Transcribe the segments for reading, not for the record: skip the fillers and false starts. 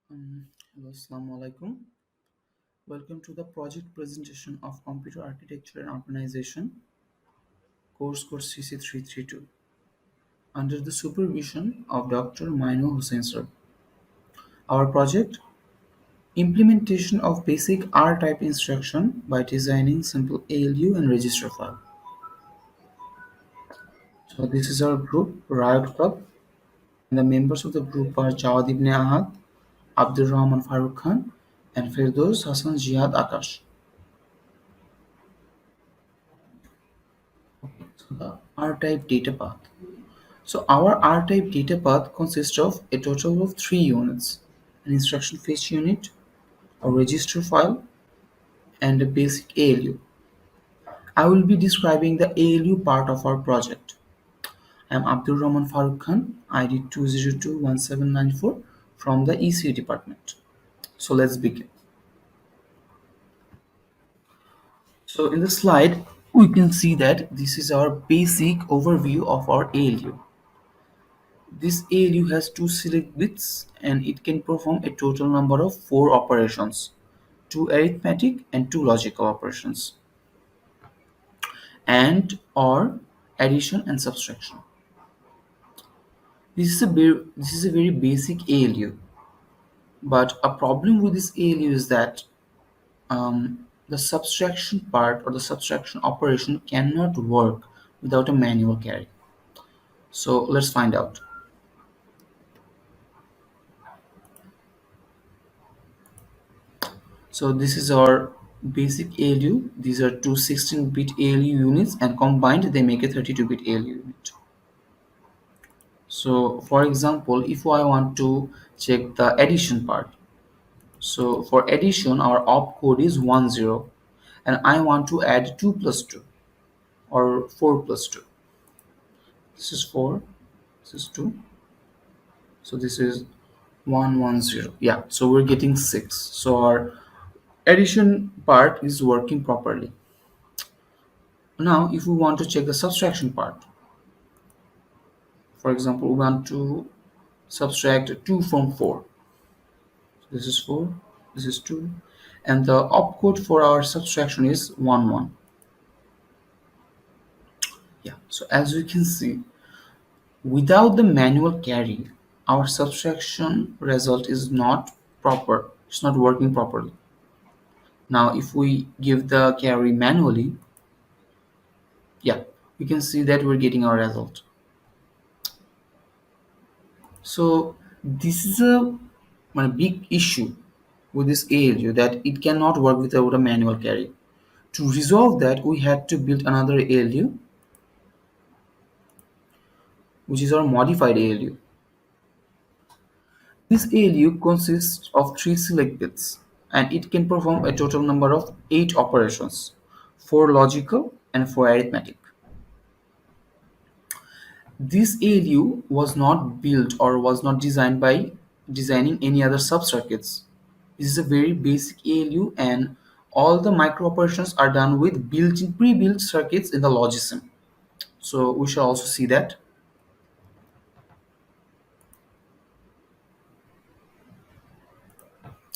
Hello, Assalamu alaikum. Welcome to the project presentation of Computer Architecture and Organization course code CC332 under the supervision of Dr. Maino Hussain sir. Our project implementation of basic R-type instruction by designing simple ALU and register file. So this is our group Riot Club, and the members of the group are Jawad ibn Ahad, Abdur Rahman Farooq Khan, and Firdaus Hassan Jihad Akash. So the R-type data path. So our R-type data path consists of a total of three units: an instruction fetch unit, a register file, and a basic ALU. I will be describing the ALU part of our project. I am Abdur Rahman Farooq Khan, ID 2021794 from the ECU department. So let's begin. So in the slide, we can see that this is our basic overview of our ALU. This ALU has two select bits and it can perform a total number of four operations, two arithmetic and two logical operations, and or addition and subtraction. This is a very basic ALU, but a problem with this ALU is that the subtraction part or the subtraction operation cannot work without a manual carry. So let's find out. So this is our basic ALU. These are two 16-bit ALU units and combined they make a 32-bit ALU unit. So for example, if I want to check the addition part. So for addition, our opcode is 10 and I want to add 2 plus 2 or 4 plus 2. This is 4, this is 2. So this is 110. Yeah, so we're getting 6. So our addition part is working properly. Now, if we want to check the subtraction part, for example, we want to subtract 2 from 4. So this is 4, this is 2, and the opcode for our subtraction is 11. Yeah, so as you can see, without the manual carry, our subtraction result is not proper, it's not working properly. Now, if we give the carry manually, yeah, we can see that we're getting our result. So this is a big issue with this ALU, that it cannot work without a manual carry. To resolve that, we had to build another ALU, which is our modified ALU. This ALU consists of three select bits and it can perform a total number of 8 operations, 4 logical and 4 arithmetic. This ALU was not built or was not designed by designing any other sub-circuits. This is a very basic ALU and all the micro operations are done with built-in pre-built circuits in the Logisim. So we shall also see that.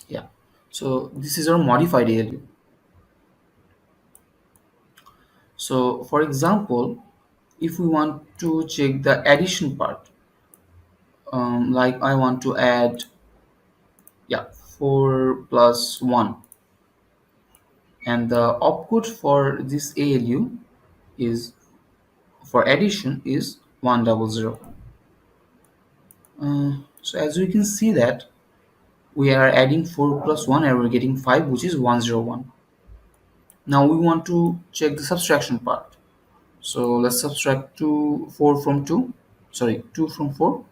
Yeah. So this is our modified ALU. So for example, if we want to check the addition part, like I want to add, yeah, 4 plus 1, and the opcode for this ALU is, for addition, is 100. So as we can see that we are adding 4 plus 1 and we're getting 5, which is 101. Now we want to check the subtraction part. So let's subtract 4 from 2, sorry, 2 from 4,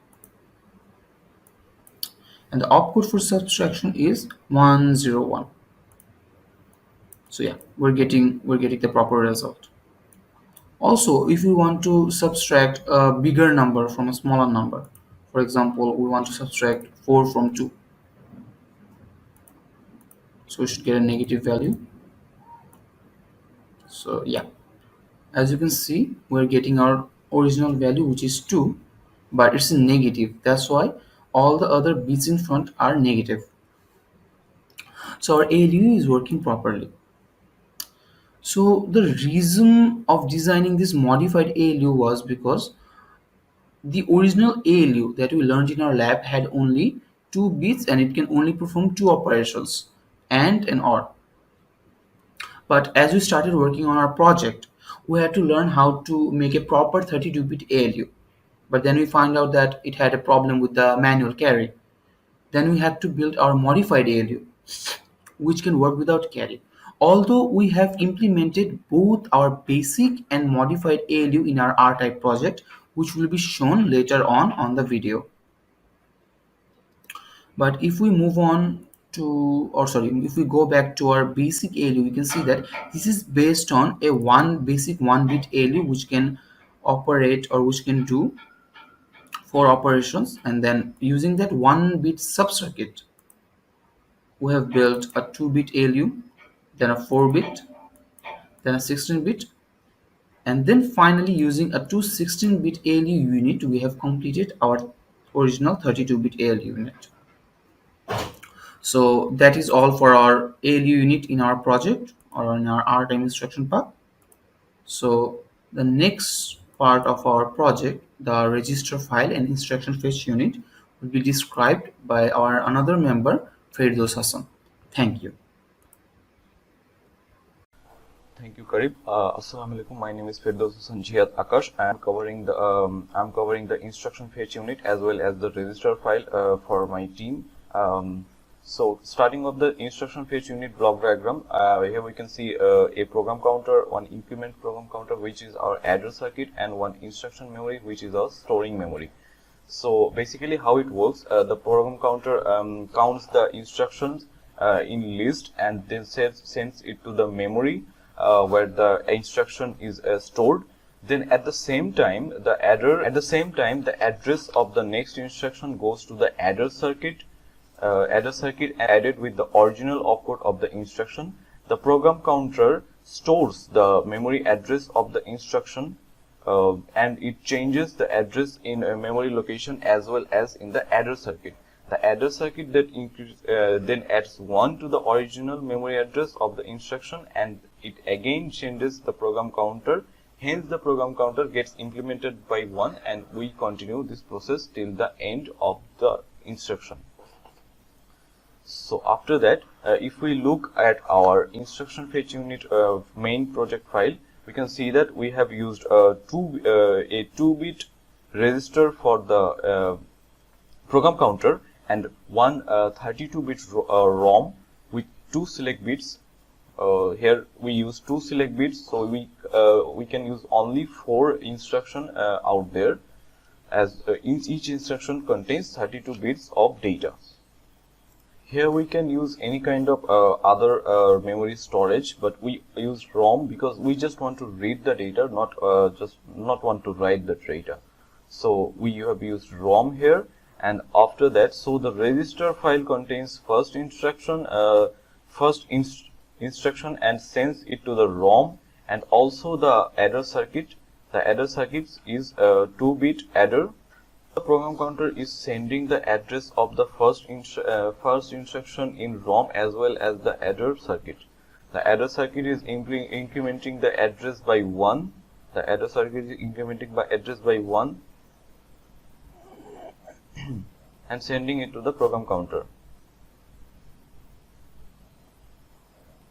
and the output for subtraction is 101. So yeah, we're getting the proper result. Also, if we want to subtract a bigger number from a smaller number, for example, we want to subtract 4 from 2, so we should get a negative value. So yeah, as you can see, we're getting our original value, which is 2, but it's a negative. That's why all the other bits in front are negative. So our ALU is working properly. So the reason of designing this modified ALU was because the original ALU that we learned in our lab had only 2 bits and it can only perform 2 operations, AND and OR. But as we started working on our project, we had to learn how to make a proper 32-bit ALU. But then we found out that it had a problem with the manual carry. Then we had to build our modified ALU, which can work without carry. Although we have implemented both our basic and modified ALU in our R-Type project, which will be shown later on the video. But if we move on to, or sorry, if we go back to our basic ALU, we can see that this is based on a basic 1-bit ALU which can operate or which can do 4 operations, and then using that 1-bit subcircuit we have built a 2-bit ALU, then a 4-bit, then a 16-bit, and then finally using a 216-bit ALU unit we have completed our original 32-bit ALU unit. So that is all for our ALU unit in our project or in our R-Time instruction path. So the next part of our project, the register file and instruction fetch unit, will be described by our another member, Firdaus Hassan. Thank you. Thank you, Karib. Assalamu alaikum. My name is Firdaus Hassan Jihad Akash. I am covering the instruction fetch unit as well as the register file for my team. So starting with the instruction fetch unit block diagram, here we can see a program counter, one increment program counter which is our adder circuit, and one instruction memory which is our storing memory. So basically how it works, the program counter counts the instructions in list and then sends it to the memory where the instruction is stored. Then at the same time the address of the next instruction goes to the adder circuit added with the original opcode of the instruction. The program counter stores the memory address of the instruction and it changes the address in a memory location as well as in the adder circuit. The adder circuit that then adds 1 to the original memory address of the instruction, and it again changes the program counter. Hence the program counter gets implemented by 1, and we continue this process till the end of the instruction. So after that, if we look at our instruction fetch unit main project file, we can see that we have used a 2-bit register for the program counter and one 32-bit ROM with 2 select bits. Here we use 2 select bits, so we can use only 4 instruction out there, as each instruction contains 32 bits of data. Here we can use any kind of other memory storage, but we use ROM because we just want to read the data, not want to write the data. So we have used ROM here, and after that, so the register file contains first instruction and sends it to the ROM, and also the adder circuit. The adder circuit is a 2-bit adder. The program counter is sending the address of the first instruction in ROM as well as the adder circuit. The adder circuit is incrementing the address by 1. The adder circuit is incrementing by address by 1 and sending it to the program counter.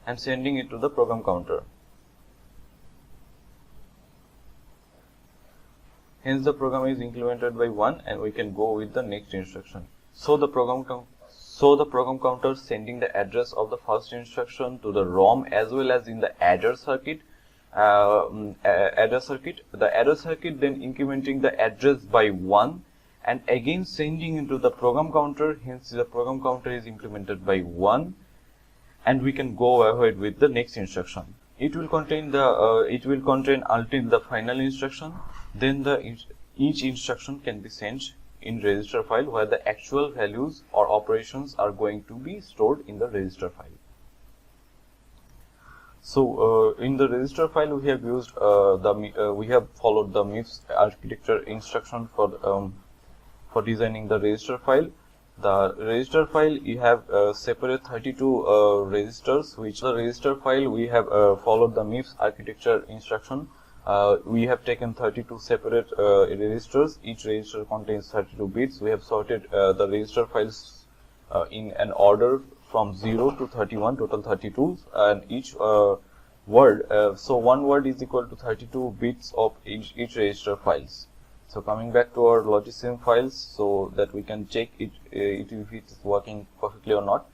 Hence the program is implemented by 1, and we can go with the next instruction. So the program counter sending the address of the first instruction to the ROM as well as in the adder circuit. The adder circuit then incrementing the address by 1 and again sending into the program counter. Hence the program counter is implemented by 1, and we can go ahead with the next instruction. It will contain until the final instruction. Then each instruction can be sent in register file, where the actual values or operations are going to be stored in the register file. So in the register file, we have used we have followed the MIPS architecture instruction for designing the register file. The register file, you have separate 32 registers, which the register file we have followed the MIPS architecture instruction. We have taken 32 separate registers. Each register contains 32 bits. We have sorted the register files in an order from 0 to 31, total 32, and each word. So one word is equal to 32 bits of each register files. So coming back to our logisim files, so that we can check it if it is working perfectly or not.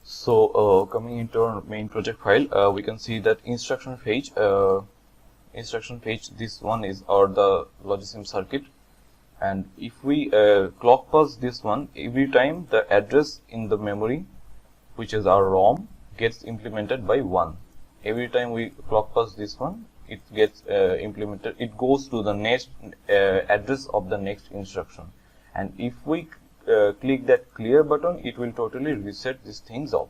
So coming into our main project file, we can see that instruction page. This one is the logisim circuit, and if we clock pulse this one, every time the address in the memory, which is our ROM, gets implemented by 1. Every time we clock pulse this one, it gets implemented. It goes to the next address of the next instruction. And if we click that clear button, it will totally reset these things off.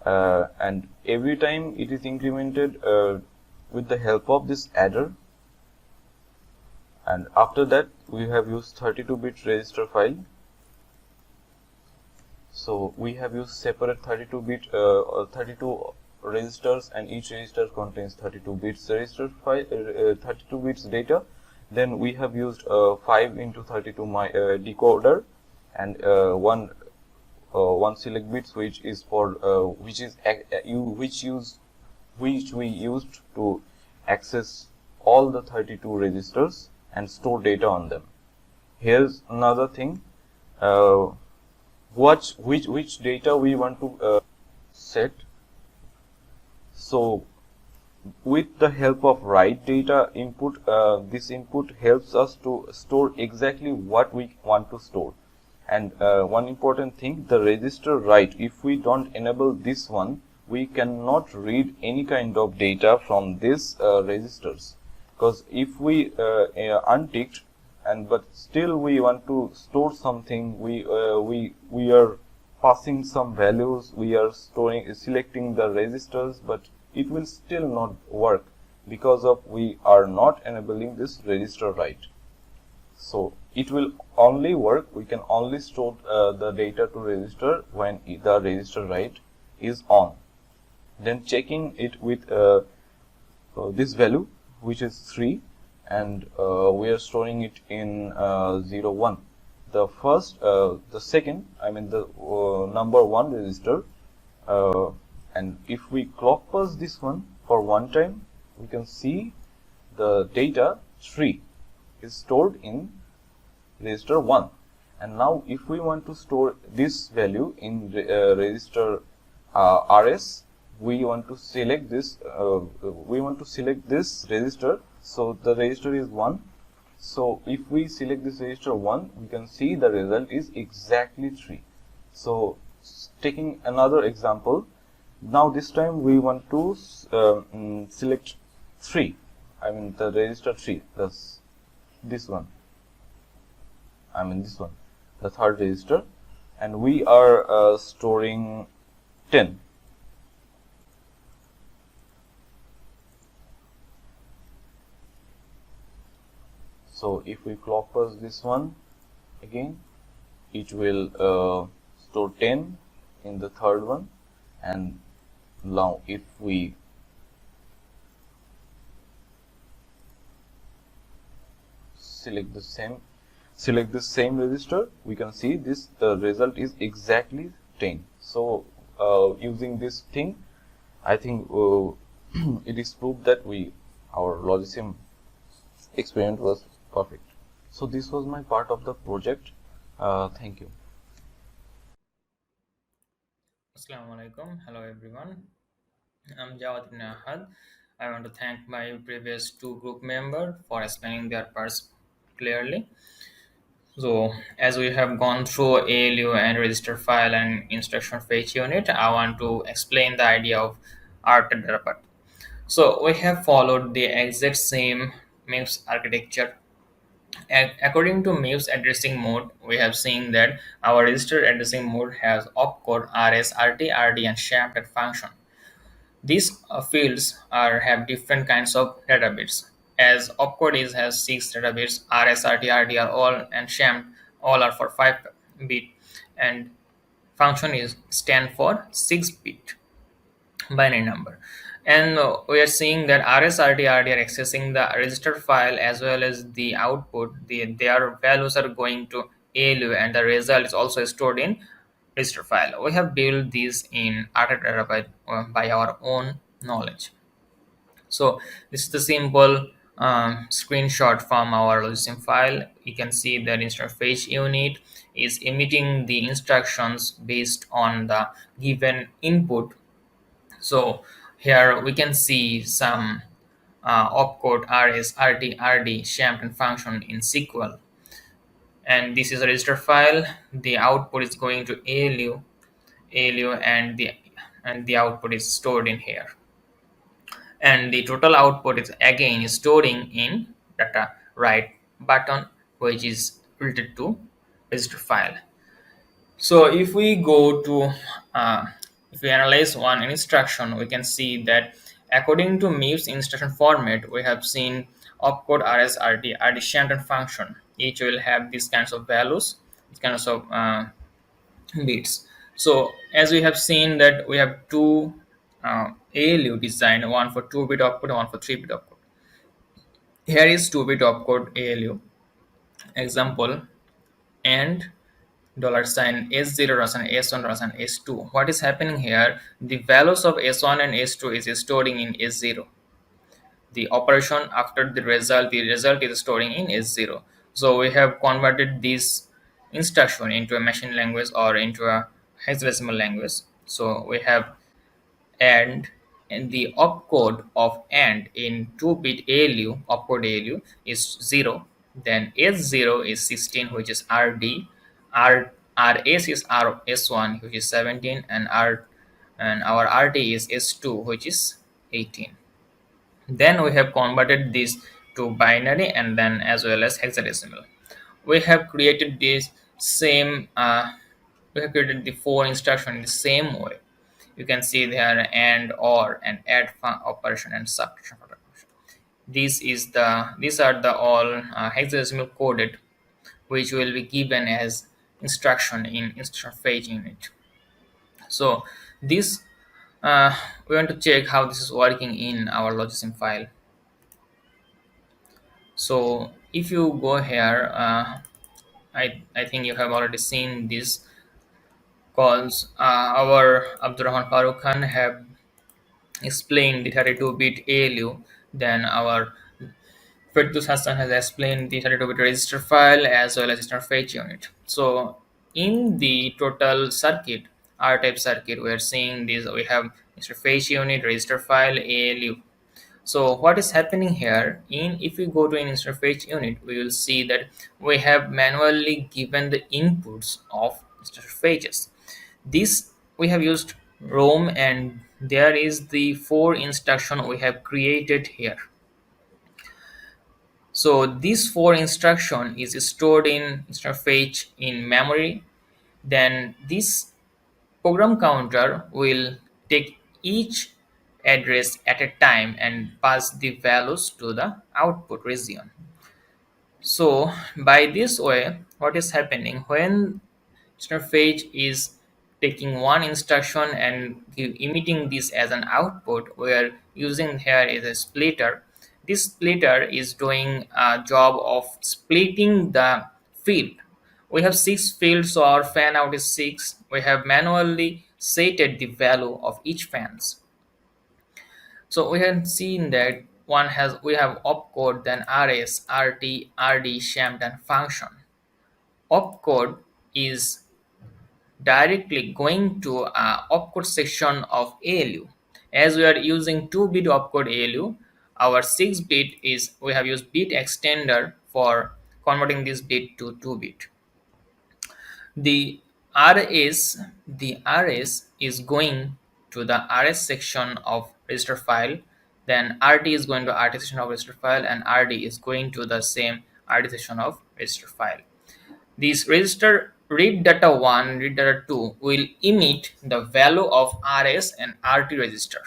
And every time it is implemented with the help of this adder. And after that, we have used 32-bit register file. So we have used separate 32-bit 32 registers, and each register contains 32 bits register file, 32 bits data. Then we have used 5 into 32 decoder, and one select bits, which is for which we used to access all the 32 registers and store data on them. Here's another thing. Which data we want to set. So with the help of write data input, this input helps us to store exactly what we want to store. And one important thing, the register write, if we don't enable this one, we cannot read any kind of data from these registers, because if we unticked, and but still we want to store something, we are passing some values, we are selecting the registers, but it will still not work because of we are not enabling this register write. So it will only work, we can only store the data to register when the register write is on. Then checking it with this value, which is 3, and we are storing it in 0 1. The second, I mean the number 1 register, and if we clock pulse this one for one time, we can see the data 3 is stored in register 1. And now if we want to store this value in register RS, we want to select this register. So the register is 1. So if we select this register 1, we can see the result is exactly 3. So taking another example, now this time we want to select 3, I mean the register 3, this one, the third register, and we are storing 10. So if we clock pulse this one again, it will store 10 in the third one. And now if we select the same register, we can see the result is exactly 10. So using this thing, I think it is proved that our logisim experiment was perfect. So this was my part of the project. Thank you. Assalamu alaikum. Hello everyone. I'm Jawad ibn Ahad. I want to thank my previous two group members for explaining their parts clearly. So as we have gone through ALU and register file and instruction fetch unit, I want to explain the idea of art interpret. So we have followed the exact same MIPS architecture. According to MIPS addressing mode, we have seen that our register addressing mode has opcode, RS, RT, RD, and SHAMP function. These fields have different kinds of data bits. As opcode has 6 data bits, RS, RT, RD are all, and SHAMP all are for 5 bit, and function is stand for 6 bit binary number. And we are seeing that RSRTRD are accessing the register file as well as the output. Their values are going to ALU, and the result is also stored in register file. We have built this in Artadata by our own knowledge. So this is the simple screenshot from our login file. You can see that interface unit is emitting the instructions based on the given input. So here we can see some opcode rs, rt, rd, shamped and function in SQL. And this is a register file. The output is going to ALU, and the output is stored in here. And the total output is again storing in data write button, which is related to register file. So if we analyze one instruction, we can see that according to MIPS instruction format, we have seen opcode rs, rt, rd, shamped and function. Each will have these kinds of values, these kinds of bits. So as we have seen that we have two ALU designed, one for 2-bit output and one for 3-bit output. Here is 2-bit opcode ALU example, and $sign S0 and S1 and S2. What is happening here? The values of S1 and S2 is storing in S0. The operation after the result is storing in S0. So we have converted this instruction into a machine language or into a hexadecimal language. So we have and the opcode of AND in 2-bit ALU, opcode ALU is 0. Then S0 is 16, which is RD. RS is S1, which is 17, and our RT is S2, which is 18. Then we have converted this to binary and then as well as hexadecimal. We have created this same we have created the 4 instruction in the same way. You can see there and or and add operation and subtraction operation. These are the all hexadecimal coded, which will be given as instruction in instruction fetch unit. So this we want to check how this is working in our logisim file. So if you go here, I think you have already seen these calls. Our Abdurrahman Farooq Khan have explained the 32-bit ALU. Then our Firdaus Hassan has explained the 32-bit register file as well as register fetch unit. So in the total circuit, R-type circuit, we are seeing this. We have register fetch unit, register file, ALU. So what is happening here, in if we go to an interface unit, we will see that we have manually given the inputs of interfaces. This we have used ROM, and there is the 4 instruction we have created here. So this 4 instruction is stored in interface in memory. Then this program counter will take each address at a time and pass the values to the output region. So by this way, what is happening when interface is taking one instruction and emitting this as an output, we are using here is a splitter. This splitter is doing a job of splitting the field. We have 6 fields, so our fan out is 6. We have manually setted the value of each fans. So we have seen that we have opcode, then rs, rt, rd, shamped and function. Opcode is directly going to opcode section of ALU. As we are using 2-bit opcode ALU, our 6-bit is we have used bit extender for converting this bit to 2-bit. The rs is going to the rs section of register file, then rt is going to rt section of register file, and rd is going to the same rd section of register file. This register read data 1, read data 2 will emit the value of rs and rt register.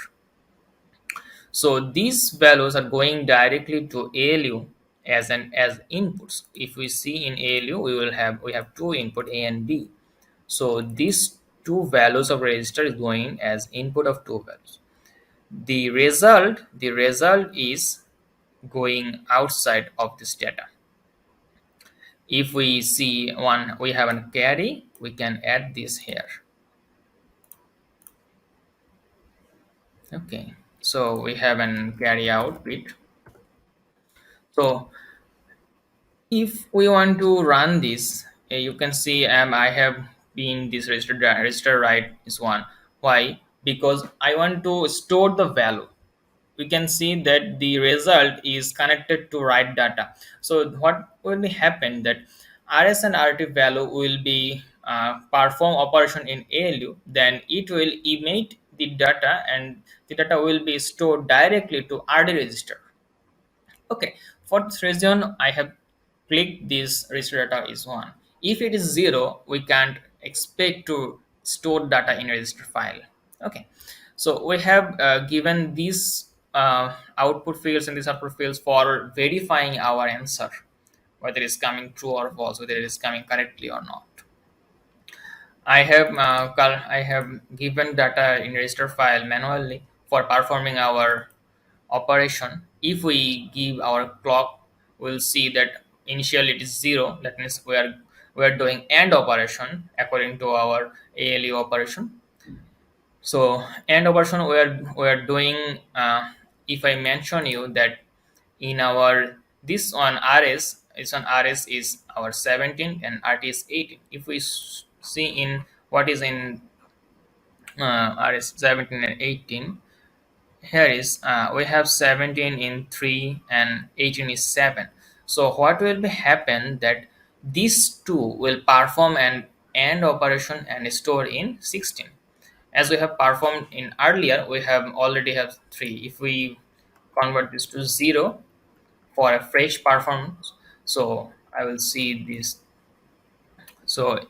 So these values are going directly to ALU, as inputs. If we see in ALU, we have two input A and B. So these two values of register is going as input of two values. The result is going outside of this data. If we see one, we have a carry, we can add this here. Okay, so we have an carry out bit. So if we want to run this, you can see I have been this register right is one. Why? Because I want to store the value. We can see that the result is connected to write data. So what will happen that rs and rt value will be perform operation in ALU, then it will emit the data, and the data will be stored directly to RD register. Okay, for this reason, I have clicked this register data is 1. If it is 0, we can't expect to store data in register file. Okay, so we have given these output fields and these output fields for verifying our answer, whether it is coming true or false, whether it is coming correctly or not. I have given data in register file manually for performing our operation. If we give our clock, we'll see that initially it is 0. That means we are doing AND operation according to our ALU operation. So AND operation we are doing. If I mention you that in our this on RS is our 17 and RT is 18. If we see in what is in RS 17 and 18, here is we have 17 in 3 and 18 is 7. So what will be happen that these two will perform an AND operation and store in 16. As we have performed in earlier, we have already have 3. If we convert this to 0 for a fresh performance, so I will see this. So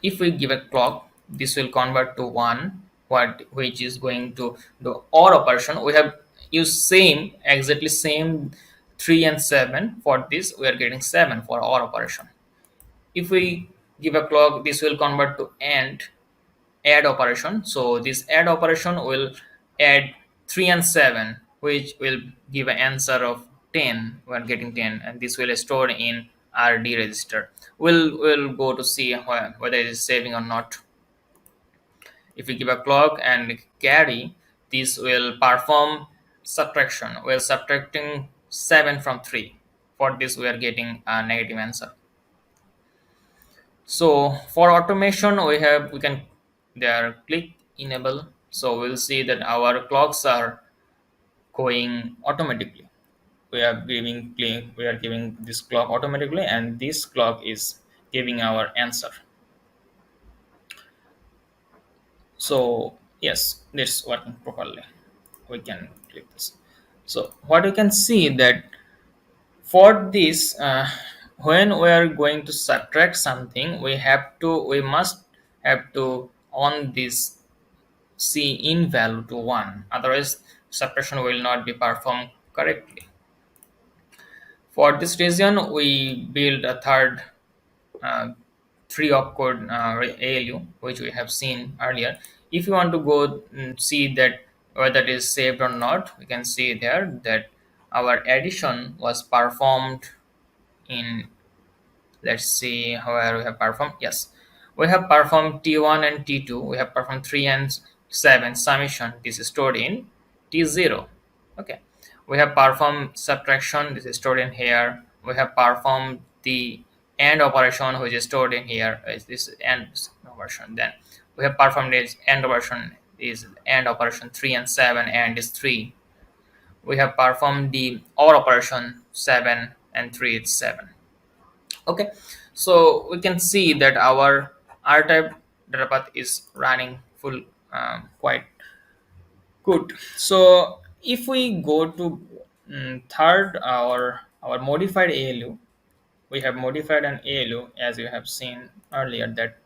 if we give a clock, this will convert to 1, which is going to the OR operation. We have used exactly same 3 and 7. For this we are getting 7 for OR operation. If we give a clock, this will convert to add operation. So this add operation will add 3 and 7, which will give an answer of 10. We are getting 10, and this will store in RD register. We'll go to see whether it is saving or not. If we give a clock and carry, this will perform subtraction. We're subtracting 7 from 3. For this we are getting a negative answer. So for automation, we can there click enable. So we'll see that our clocks are going automatically. We are giving this clock automatically, and this clock is giving our answer. So yes, it's working properly. We can click this. So what we can see that for this, when we are going to subtract something, we must have to on this C in value to 1, otherwise subtraction will not be performed correctly. For this reason, we build a third uh, 3 opcode ALU, which we have seen earlier. If you want to go see that whether it is saved or not, we can see there that our addition was performed in, let's see where we have performed. Yes, we have performed T1 and T2. We have performed 3 and 7 summation. This is stored in T0. Okay, we have performed subtraction. This is stored in here. We have performed the AND operation, which is stored in here. Is this AND operation? Then we have performed this AND operation. Is AND operation 3 and 7, and is 3. We have performed the OR operation 7 and 3 is 7. Okay, so we can see that our R-type data path is running full, quite good. So if we go to third, our modified ALU, we have modified an ALU as you have seen earlier that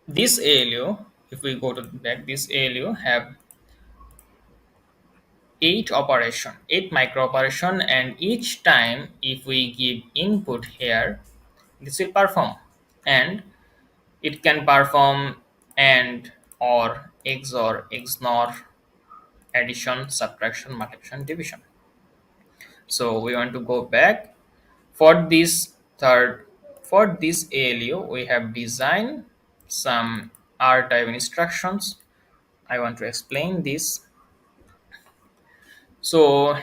this ALU, if we go to back, this ALU have eight micro operation, and each time if we give input here, this will perform, and it can perform and, or, XOR, XNOR, addition, subtraction, multiplication, division. So we want to go back. For this third, for this ALU, we have designed some R type instructions. I want to explain this. So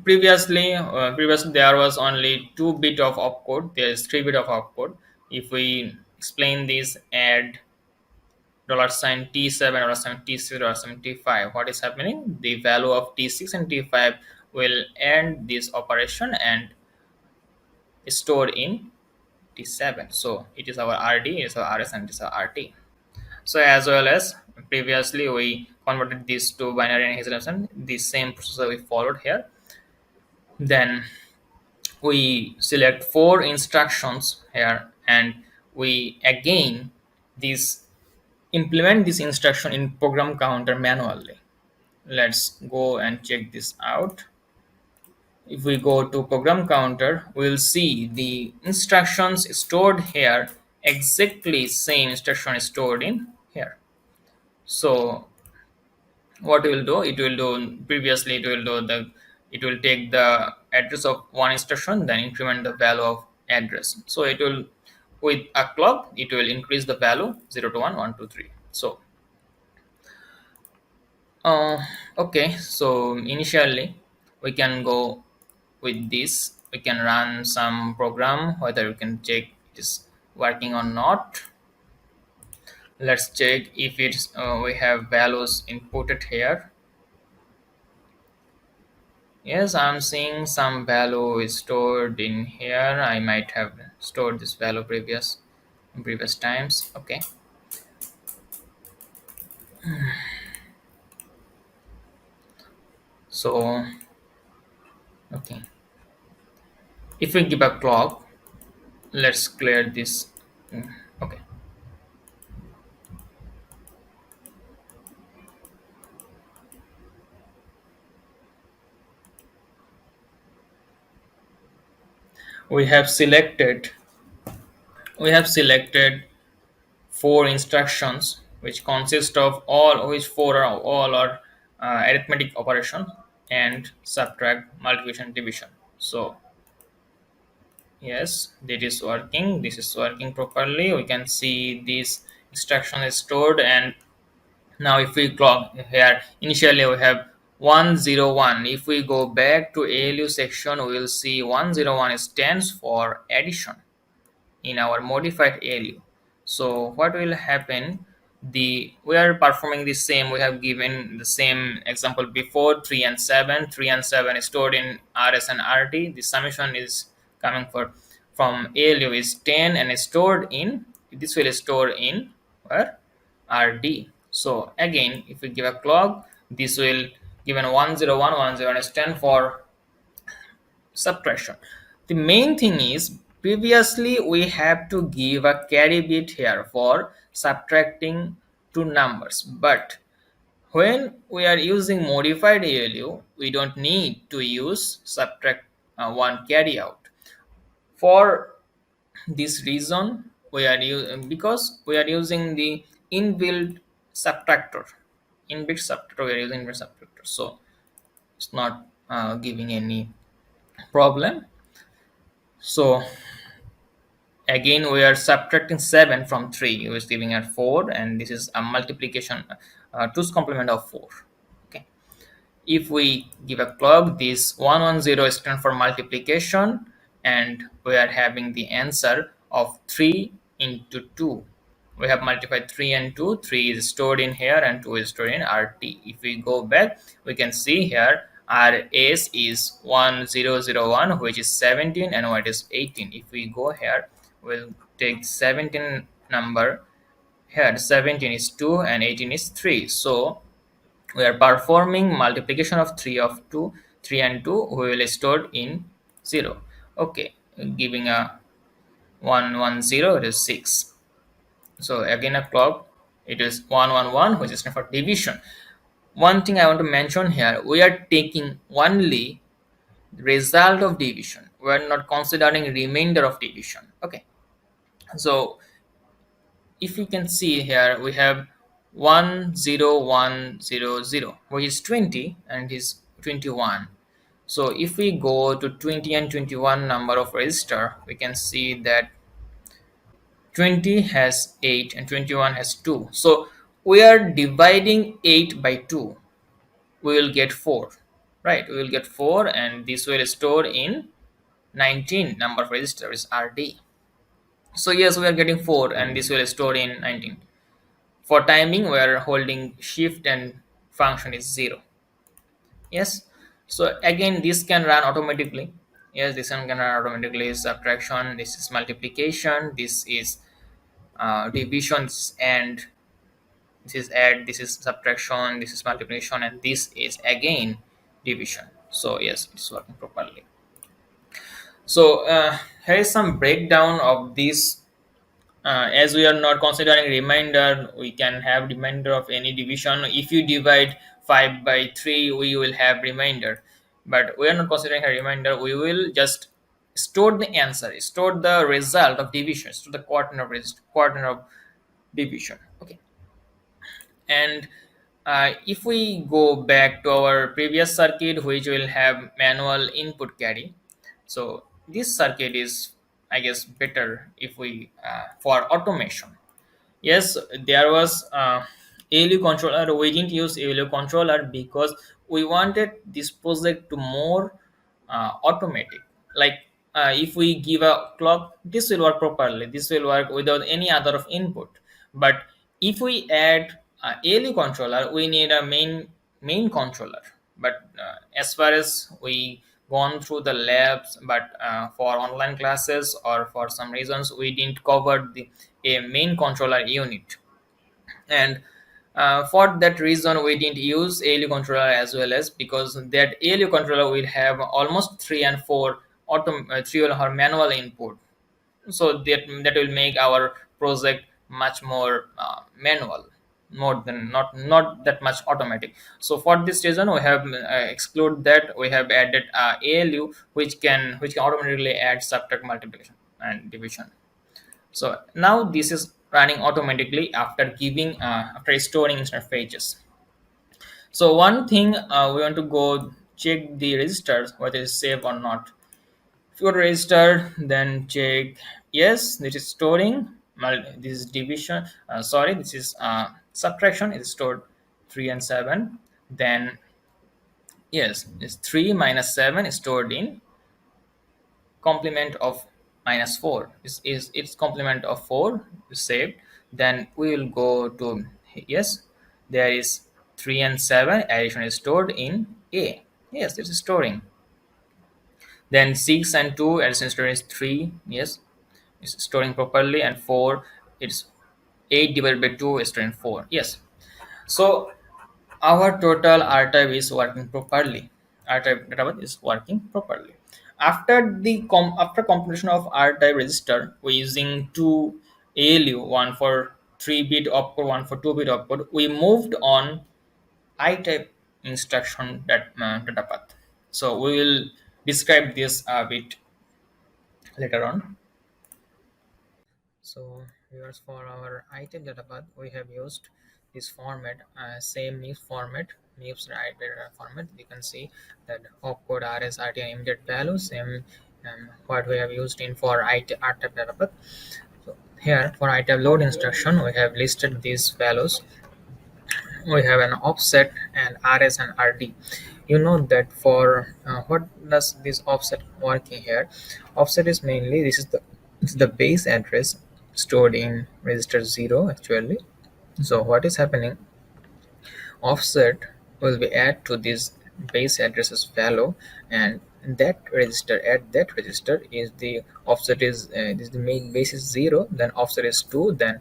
previously there was only 2 bit of opcode. There is 3 bit of opcode. If we explain this, add $sign T7, $sign T0, $sign T5, what is happening? The value of T6 and T5 will end this operation and stored in T7. So it is our RD, it is our RS, and it is our RT. So as well as previously we converted this to binary and hexadecimal, the same process we followed here. Then we select 4 instructions here, and we again this implement this instruction in program counter manually. Let's go and check this out. If we go to program counter, we'll see the instructions stored here, exactly same instruction stored in here. So what it will do, previously it will take the address of one instruction, then increment the value of address. So it will, with a clock, it will increase the value 0 to 1, 1 to 3. So okay, so initially we can go with this. We can run some program, whether we can check it is working or not. Let's check if it's we have values inputted here. Yes, I'm seeing some value is stored in here. I might have stored this value in previous times. Okay. So okay, if we give a clock, let's clear this. Okay, we have selected we have selected 4 instructions, which consist of all, which 4 are all arithmetic operation and subtract, multiplication, division. So yes, this is working properly. We can see this instruction is stored, and now if we clock here, initially we have 101. If we go back to ALU section, we will see 101 stands for addition in our modified ALU. So what will happen, the we are performing the same, we have given the same example before. 3 and 7 is stored in RS and RT. The summation is coming for from ALU is 10 and is stored in, this will store in where, RD. So again, if we give a clock, this will given 101, 101 is 10 for subtraction. The main thing is, previously we have to give a carry bit here for subtracting two numbers, but when we are using modified ALU, we don't need to use subtract one carry out. For this reason, we are because we are using the inbuilt subtractor, we are using inbuilt subtractor, so it's not giving any problem. So again we are subtracting 7 from 3, which is giving us 4, and this is a multiplication, 2's complement of 4. Okay, if we give a clock, this 110 stands for multiplication, and we are having the answer of 3 into 2. We have multiplied 3 and 2. 3 is stored in here and 2 is stored in RT. If we go back, we can see here RS is 1001, which is 17, and what is 18. If we go here, we'll take 17 number here. 17 is 2 and 18 is 3. So we are performing multiplication of 3 and 2, we will store in 0. Okay, giving a 110, it is 6. So again a clock, it is 111, which is for division. One thing I want to mention here, we are taking only result of division, we are not considering remainder of division. Okay, so if you can see here, we have 10100, which is 20 and is 21. So if we go to 20 and 21 number of register, we can see that 20 has 8 and 21 has 2. So we are dividing 8 by 2, we will get 4, right? We will get 4, and this will store in 19 number of registers RD. So yes, we are getting 4 and this will store in 19. For timing, we are holding shift and function is 0. Yes, so again this can run automatically. Yes, this one can run automatically. Subtraction, this is multiplication, this is division, this is and this is add, this is subtraction, this is multiplication, and this is again division. So yes, it's working properly. So here is some breakdown of this. As we are not considering remainder, we can have remainder of any division. If you divide 5 by 3, we will have remainder, but we are not considering a remainder. We will just store the answer, store the result of division, store the quaternion of division. Okay, and if we go back to our previous circuit, which will have manual input carry, so this circuit is, I guess, better if we for automation. Yes, there was ALU controller. We didn't use ALU controller because we wanted this project to more automatic. Like if we give a clock, this will work properly. This will work without any other of input. But if we add ALU controller, we need a main controller. But as far as we gone through the labs, but for online classes or for some reasons we didn't cover the a main controller unit, and for that reason we didn't use ALU controller as well, as because that ALU controller will have almost 3 and 4 3 or manual input. So that will make our project much more manual, more than not that much automatic. So for this reason we have exclude that. We have added ALU, which can automatically add, subtract, multiplication and division. So now this is running automatically after giving after storing instant pages. So one thing, we want to go check the registers whether it's saved or not. If you go to register, then check yes, this is storing. This is division. Sorry, this is subtraction. It's stored 3 and 7. Then yes, it's 3 minus 7 is stored in complement of minus 4. Is its complement of 4 is saved. Then we will go to yes, there is 3 and 7 addition is stored in A. Yes, it is storing. Then 6 and 2 addition stored is 3. Yes, it's storing properly. And 4, it's 8 divided by 2 is storing 4. Yes, so our total R-type is working properly. R-type database is working properly. After the after completion of R-type register, we're using two ALU, one for 3-bit opcode, one for 2-bit opcode. We moved on I-type instruction data path. So we will describe this a bit later on. So viewers, for our item data path, we have used this format, same MIPS format, MIPS right data format. You can see that opcode, RS, RT, and immediate value, same what we have used in for RType data path. So here for item load instruction, we have listed these values. We have an offset and RS and RD. You know that for what does this offset working here? Offset is mainly this is the base address stored in register 0 actually. So what is happening, offset will be add to this base addresses value, and that register at that register is the offset is the main base is 0, then offset is 2, then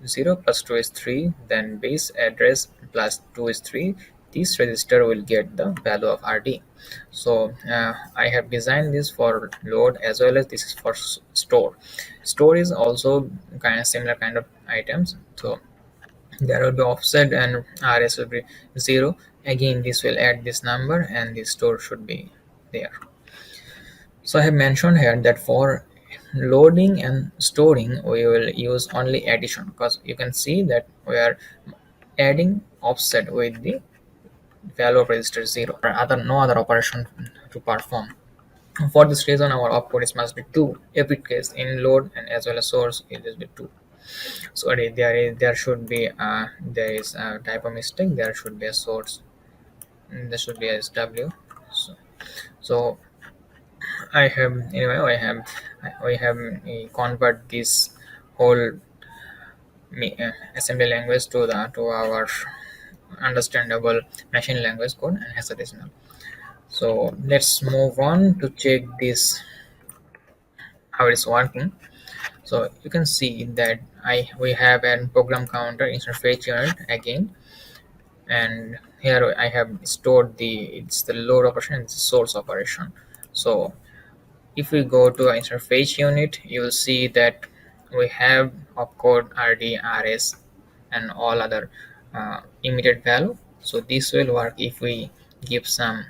0 plus 2 is 3, then base address plus 2 is 3. This register will get the value of RD. So I have designed this for load as well as this is for store. Store is also kind of similar kind of items. So There will be offset and rs will be 0. Again, this will add this number and the store should be there. So I have mentioned here that for loading and storing we will use only addition, because you can see that we are adding offset with the value of register 0, or other no other operation to perform. For this reason, our opcode is must be 2 every case in load and as well as source it is be 2. Sorry, there should be there is a type of mistake. There should be a source. There should be a SW. So, so I have anyway. We have convert this whole assembly language to the to our understandable machine language code and hexadecimal. So let's move on to check this how it is working. So you can see that I we have an program counter insert fetch unit again, and here I have stored it's the load operation and it's the source operation. So if we go to our interface unit, you will see that we have opcode RD, RS, and all other immediate value. So this will work if we give some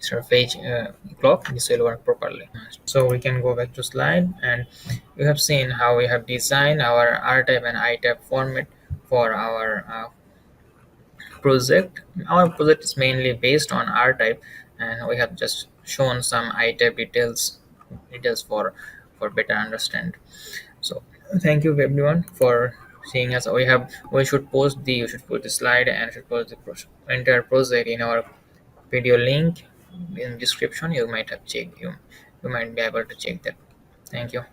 interface clock. This will work properly. So we can go back to slide, and you have seen how we have designed our R type and I type format for our project. Our project is mainly based on R type, and we have just shown some I type details for better understand. So thank you everyone for seeing us. We should post the you should put the slide and should post the entire project in our video link in description. You might have checked you might be able to check that. Thank you.